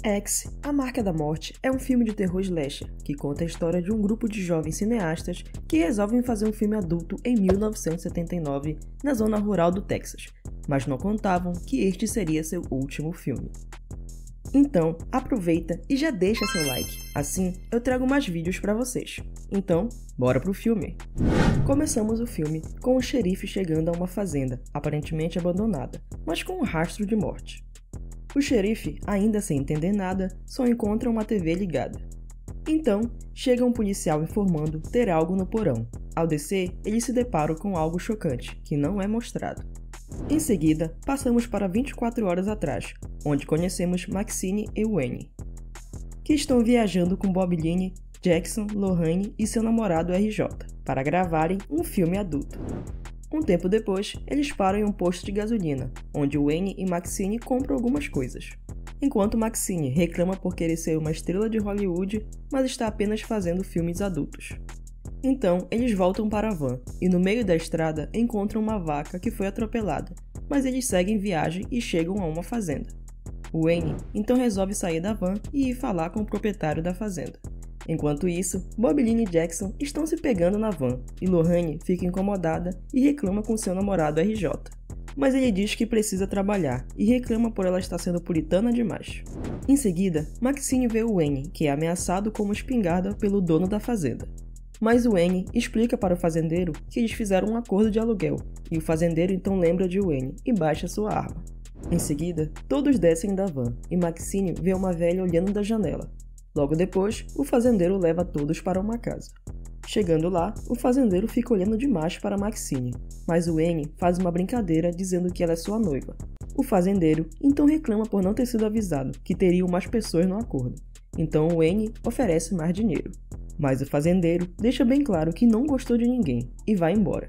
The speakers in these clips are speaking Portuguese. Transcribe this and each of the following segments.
X, A Marca da Morte é um filme de terror slasher que conta a história de um grupo de jovens cineastas que resolvem fazer um filme adulto em 1979 na zona rural do Texas, mas não contavam que este seria seu último filme. Então, aproveita e já deixa seu like, assim eu trago mais vídeos pra vocês. Então, bora pro filme! Começamos o filme com o xerife chegando a uma fazenda, aparentemente abandonada, mas com um rastro de morte. O xerife, ainda sem entender nada, só encontra uma TV ligada. Então, chega um policial informando ter algo no porão. Ao descer, eles se deparam com algo chocante, que não é mostrado. Em seguida, passamos para 24 horas atrás, onde conhecemos Maxine e Wayne, que estão viajando com Bob Line, Jackson, Lorraine e seu namorado RJ, para gravarem um filme adulto. Um tempo depois, eles param em um posto de gasolina, onde Wayne e Maxine compram algumas coisas. Enquanto Maxine reclama por querer ser uma estrela de Hollywood, mas está apenas fazendo filmes adultos. Então, eles voltam para a van, e no meio da estrada encontram uma vaca que foi atropelada, mas eles seguem viagem e chegam a uma fazenda. Wayne então resolve sair da van e ir falar com o proprietário da fazenda. Enquanto isso, Bob Line e Jackson estão se pegando na van, e Lorraine fica incomodada e reclama com seu namorado RJ. Mas ele diz que precisa trabalhar, e reclama por ela estar sendo puritana demais. Em seguida, Maxine vê o Wayne, que é ameaçado com uma espingarda pelo dono da fazenda. Mas o Wayne explica para o fazendeiro que eles fizeram um acordo de aluguel, e o fazendeiro então lembra de Wayne e baixa sua arma. Em seguida, todos descem da van, e Maxine vê uma velha olhando da janela. Logo depois, o fazendeiro leva todos para uma casa. Chegando lá, o fazendeiro fica olhando demais para Maxine, mas o Wayne faz uma brincadeira dizendo que ela é sua noiva. O fazendeiro então reclama por não ter sido avisado que teriam mais pessoas no acordo, então o Wayne oferece mais dinheiro. Mas o fazendeiro deixa bem claro que não gostou de ninguém e vai embora.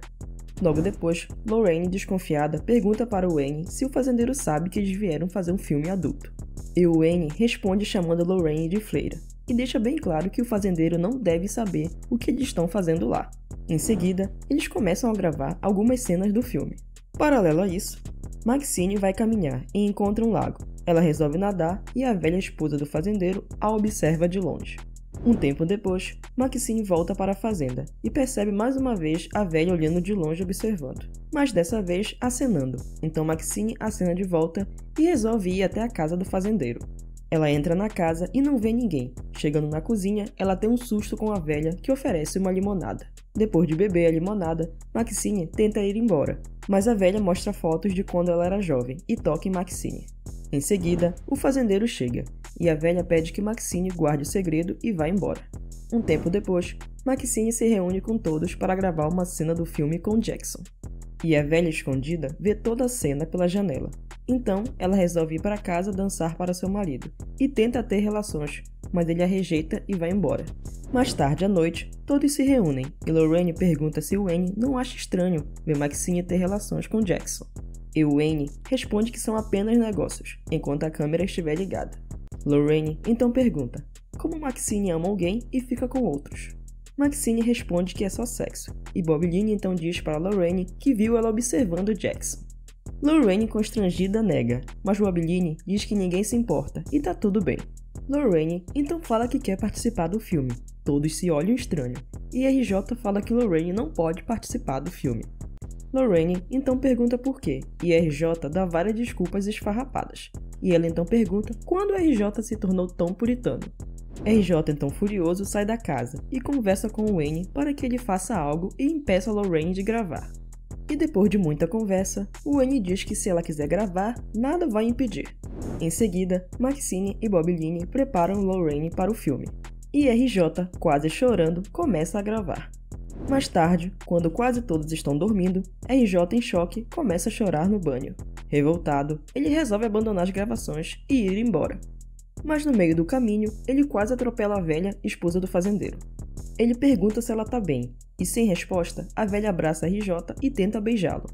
Logo depois, Lorraine, desconfiada, pergunta para o Wayne se o fazendeiro sabe que eles vieram fazer um filme adulto. E o Wayne responde chamando Lorraine de freira, e deixa bem claro que o fazendeiro não deve saber o que eles estão fazendo lá. Em seguida, eles começam a gravar algumas cenas do filme. Paralelo a isso, Maxine vai caminhar e encontra um lago. Ela resolve nadar e a velha esposa do fazendeiro a observa de longe. Um tempo depois, Maxine volta para a fazenda e percebe mais uma vez a velha olhando de longe observando, mas dessa vez acenando. Então Maxine acena de volta e resolve ir até a casa do fazendeiro. Ela entra na casa e não vê ninguém. Chegando na cozinha, ela tem um susto com a velha que oferece uma limonada. Depois de beber a limonada, Maxine tenta ir embora, mas a velha mostra fotos de quando ela era jovem e toca em Maxine. Em seguida, o fazendeiro chega, e a velha pede que Maxine guarde o segredo e vá embora. Um tempo depois, Maxine se reúne com todos para gravar uma cena do filme com Jackson. E a velha escondida vê toda a cena pela janela. Então, ela resolve ir para casa dançar para seu marido, e tenta ter relações, mas ele a rejeita e vai embora. Mais tarde à noite, todos se reúnem, e Lorraine pergunta se Wayne não acha estranho ver Maxine ter relações com Jackson. E Wayne responde que são apenas negócios, enquanto a câmera estiver ligada. Lorraine então pergunta como Maxine ama alguém e fica com outros. Maxine responde que é só sexo, e Bob Line então diz para Lorraine que viu ela observando Jackson. Lorraine, constrangida, nega, mas Bob Line diz que ninguém se importa e tá tudo bem. Lorraine então fala que quer participar do filme, todos se olham estranho, e RJ fala que Lorraine não pode participar do filme. Lorraine então pergunta por quê, e RJ dá várias desculpas esfarrapadas, e ela então pergunta quando RJ se tornou tão puritano. RJ então furioso sai da casa e conversa com Wayne para que ele faça algo e impeça Lorraine de gravar. E depois de muita conversa, Wayne diz que se ela quiser gravar, nada vai impedir. Em seguida, Maxine e Bob Line preparam Lorraine para o filme, e RJ, quase chorando, começa a gravar. Mais tarde, quando quase todos estão dormindo, RJ em choque começa a chorar no banho. Revoltado, ele resolve abandonar as gravações e ir embora. Mas no meio do caminho, ele quase atropela a velha esposa do fazendeiro. Ele pergunta se ela tá bem, e sem resposta, a velha abraça RJ e tenta beijá-lo.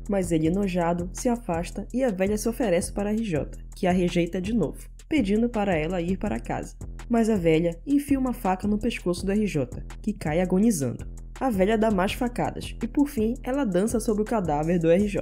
Mas ele, enojado, se afasta e a velha se oferece para RJ, que a rejeita de novo, pedindo para ela ir para casa. Mas a velha enfia uma faca no pescoço do RJ, que cai agonizando. A velha dá mais facadas e, por fim, ela dança sobre o cadáver do RJ.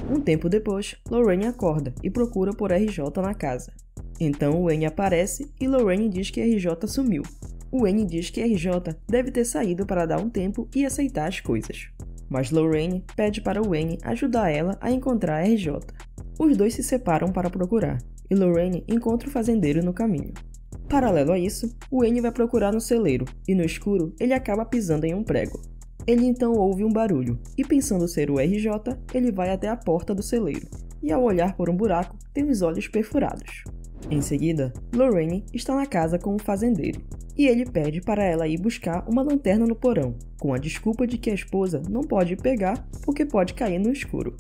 Um tempo depois, Lorraine acorda e procura por RJ na casa. Então o N aparece e Lorraine diz que RJ sumiu. O N diz que RJ deve ter saído para dar um tempo e aceitar as coisas. Mas Lorraine pede para o N ajudar ela a encontrar RJ. Os dois se separam para procurar, e Lorraine encontra o fazendeiro no caminho. Paralelo a isso, o N vai procurar no celeiro, e no escuro ele acaba pisando em um prego. Ele então ouve um barulho, e pensando ser o RJ, ele vai até a porta do celeiro, e ao olhar por um buraco, tem os olhos perfurados. Em seguida, Lorraine está na casa com o fazendeiro, e ele pede para ela ir buscar uma lanterna no porão, com a desculpa de que a esposa não pode pegar porque pode cair no escuro.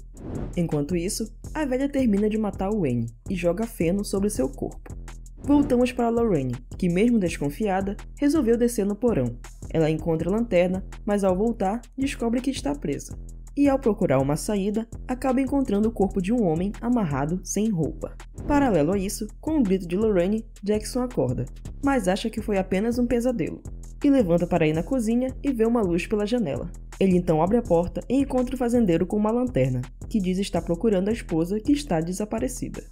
Enquanto isso, a velha termina de matar o N e joga feno sobre seu corpo. Voltamos para Lorraine, que mesmo desconfiada, resolveu descer no porão. Ela encontra a lanterna, mas ao voltar, descobre que está presa. E ao procurar uma saída, acaba encontrando o corpo de um homem amarrado sem roupa. Paralelo a isso, com o grito de Lorraine, Jackson acorda, mas acha que foi apenas um pesadelo, e levanta para ir na cozinha e vê uma luz pela janela. Ele então abre a porta e encontra o fazendeiro com uma lanterna, que diz estar procurando a esposa que está desaparecida.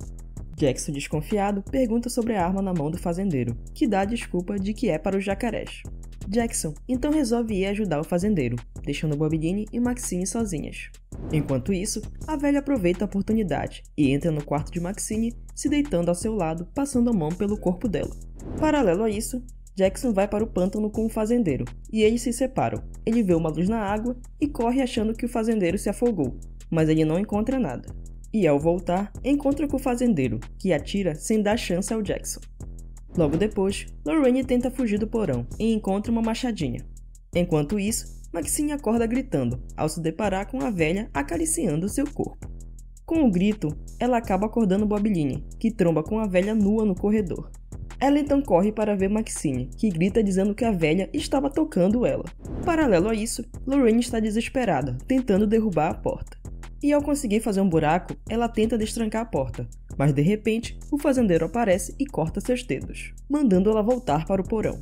Jackson, desconfiado, pergunta sobre a arma na mão do fazendeiro, que dá a desculpa de que é para os jacarés. Jackson então resolve ir ajudar o fazendeiro, deixando Bobbidine e Maxine sozinhas. Enquanto isso, a velha aproveita a oportunidade e entra no quarto de Maxine, se deitando ao seu lado, passando a mão pelo corpo dela. Paralelo a isso, Jackson vai para o pântano com o fazendeiro, e eles se separam. Ele vê uma luz na água e corre achando que o fazendeiro se afogou, mas ele não encontra nada. E ao voltar, encontra com o fazendeiro, que atira sem dar chance ao Jackson. Logo depois, Lorraine tenta fugir do porão e encontra uma machadinha. Enquanto isso, Maxine acorda gritando, ao se deparar com a velha acariciando seu corpo. Com o grito, ela acaba acordando Bobbidine, que tromba com a velha nua no corredor. Ela então corre para ver Maxine, que grita dizendo que a velha estava tocando ela. Paralelo a isso, Lorraine está desesperada, tentando derrubar a porta. E ao conseguir fazer um buraco, ela tenta destrancar a porta, mas de repente, o fazendeiro aparece e corta seus dedos, mandando ela voltar para o porão.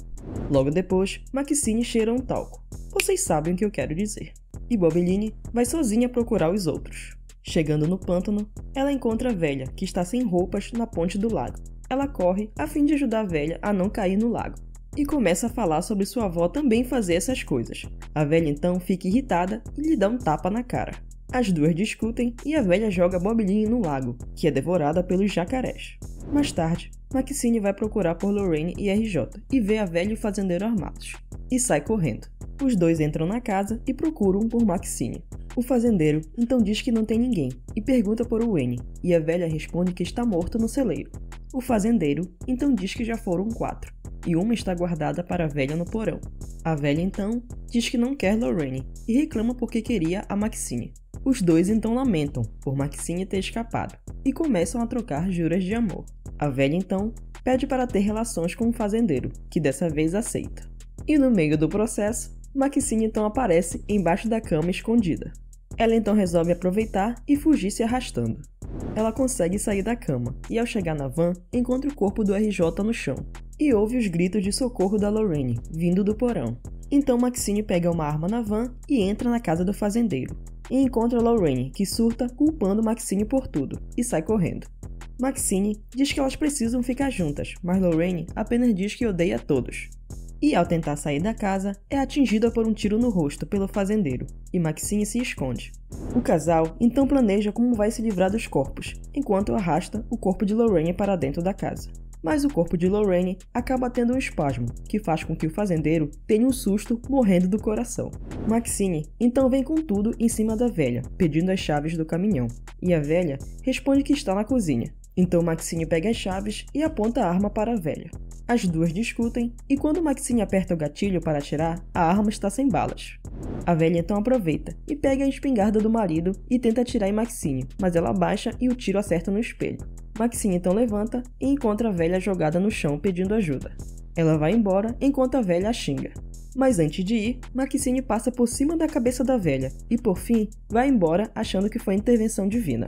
Logo depois, Maxine cheira um talco. Vocês sabem o que eu quero dizer. E Bobbidine vai sozinha procurar os outros. Chegando no pântano, ela encontra a velha, que está sem roupas na ponte do lago. Ela corre a fim de ajudar a velha a não cair no lago, e começa a falar sobre sua avó também fazer essas coisas. A velha então fica irritada e lhe dá um tapa na cara. As duas discutem e a velha joga Bobbidine no lago, que é devorada pelos jacarés. Mais tarde, Maxine vai procurar por Lorraine e RJ e vê a velha e o fazendeiro armados, e sai correndo. Os dois entram na casa e procuram por Maxine. O fazendeiro então diz que não tem ninguém e pergunta por Wayne, e a velha responde que está morto no celeiro. O fazendeiro então diz que já foram 4, e uma está guardada para a velha no porão. A velha então diz que não quer Lorraine e reclama porque queria a Maxine. Os dois então lamentam por Maxine ter escapado e começam a trocar juras de amor. A velha então pede para ter relações com o fazendeiro, que dessa vez aceita. E no meio do processo, Maxine então aparece embaixo da cama escondida. Ela então resolve aproveitar e fugir se arrastando. Ela consegue sair da cama e ao chegar na van, encontra o corpo do RJ no chão e ouve os gritos de socorro da Lorraine, vindo do porão. Então Maxine pega uma arma na van e entra na casa do fazendeiro. E encontra Lorraine, que surta culpando Maxine por tudo, e sai correndo. Maxine diz que elas precisam ficar juntas, mas Lorraine apenas diz que odeia todos. E ao tentar sair da casa, é atingida por um tiro no rosto pelo fazendeiro, e Maxine se esconde. O casal então planeja como vai se livrar dos corpos, enquanto arrasta o corpo de Lorraine para dentro da casa. Mas o corpo de Lorraine acaba tendo um espasmo, que faz com que o fazendeiro tenha um susto morrendo do coração. Maxine então vem com tudo em cima da velha, pedindo as chaves do caminhão, e a velha responde que está na cozinha. Então Maxine pega as chaves e aponta a arma para a velha. As duas discutem, e quando Maxine aperta o gatilho para atirar, a arma está sem balas. A velha então aproveita e pega a espingarda do marido e tenta atirar em Maxine, mas ela abaixa e o tiro acerta no espelho. Maxine então levanta e encontra a velha jogada no chão pedindo ajuda. Ela vai embora enquanto a velha a xinga. Mas antes de ir, Maxine passa por cima da cabeça da velha e por fim vai embora achando que foi intervenção divina.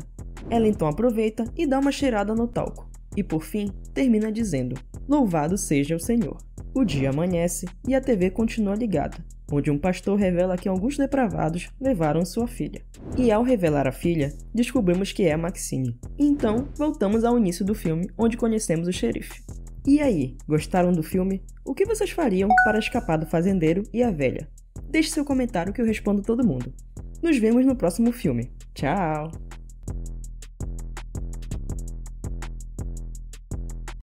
Ela então aproveita e dá uma cheirada no talco. E por fim, termina dizendo: "Louvado seja o Senhor". O dia amanhece e a TV continua ligada. onde um pastor revela que alguns depravados levaram sua filha. E ao revelar a filha, descobrimos que é a Maxine. Então, voltamos ao início do filme, onde conhecemos o xerife. E aí, gostaram do filme? O que vocês fariam para escapar do fazendeiro e a velha? Deixe seu comentário que eu respondo todo mundo. Nos vemos no próximo filme. Tchau!